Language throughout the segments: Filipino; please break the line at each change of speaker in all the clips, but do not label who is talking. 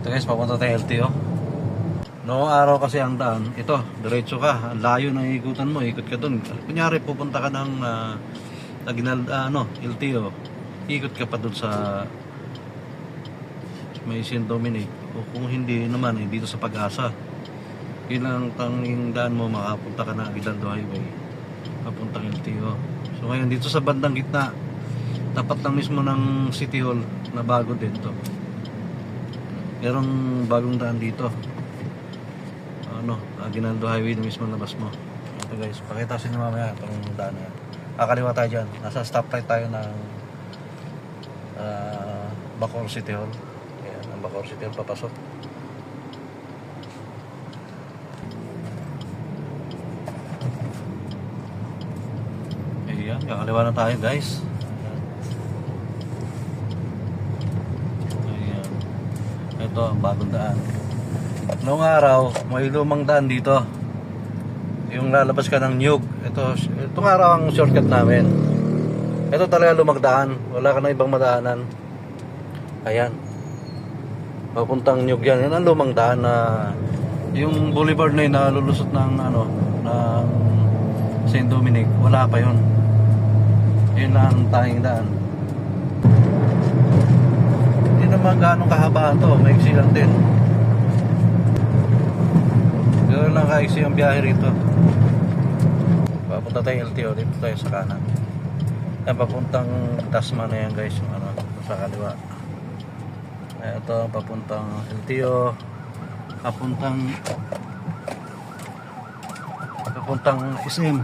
Ito guys, papunta tayo LTO. Noong araw kasi ang daan, ito, diretso ka, ang layo ng ikutan mo, ikot ka dun. Kunyari, pupunta ka ng LTO, ikot ka pa dun sa may St. Dominic. O kung hindi naman, dito sa Pag-asa. Yun ang tanging daan mo, makapunta ka na Aguinaldo Highway, papuntang LTO. So ngayon, dito sa bandang gitna, tapat lang mismo ng City Hall na bago din to. Merong bagong daan dito. Aguinaldo Highway na mismo labas mo. Ito guys, pakita sa inyo mamaya itong daan na yan. Kakaliwa tayo dyan. Nasa stoplight tayo ng Bacoor City Hall. Ayan, ang Bacoor City Hall papasok. Ayan, kakaliwa na tayo guys. Ayan. Ito ang bagong daan. Noong araw, may lumang daan dito. Yung lalabas ka ng Nyug. Itong araw ang shortcut namin. Ito talaga lumang daan. Wala ka na ibang madaanan. Ayan. Papuntang Nyug yan. Yan ang lumang daan na yung boulevard na yun na lulusot ng ng St. Dominic. Wala pa yun. Yun lang ang tanging daan. Hindi naman gaano kahabaan to. Maiksi lang din. Ganoon lang kaiksi ang biyahe rito. Papunta tayo LTO, dito tayo sa kanan. Yan, papuntang Tasman na yan guys, yung sa kaliwa. Ito, papuntang LTO, papuntang SM.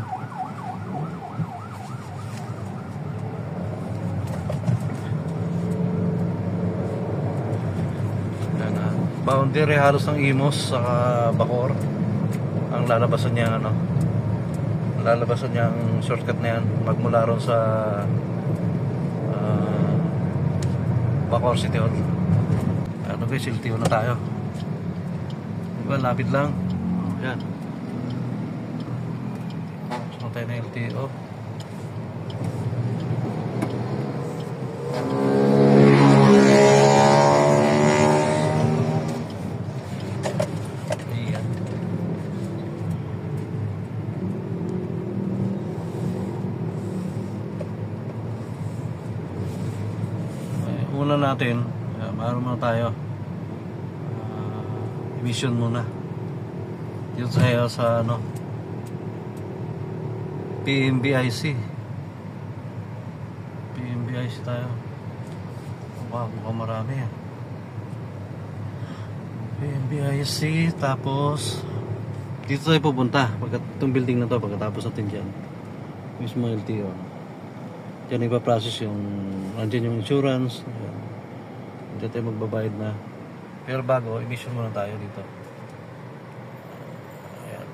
Yan, boundary halos ng Imos sa Bacoor. Ang lalabasan niya ang shortcut na yan magmula ron sa Bacoor City Hall. Ano guys, LTO na tayo. Diba, lapit lang. Yan. So tayo na LTO. Una natin, maaari muna tayo emission muna dito tayo sa PMBIC tayo. Wow, mukhang marami yan. PMBIC, tapos dito tayo pupunta itong building na to. Pagkatapos natin dyan mismo LTO, dyan ipaprocess andyan yung insurance. Hindi tayo magbabayad na. Pero bago, emission muna tayo dito. Ayan.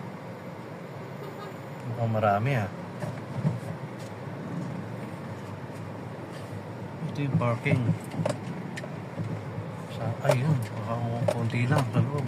Mukhang marami Ito yung parking. Ayun, mukhang konti lang sa loob.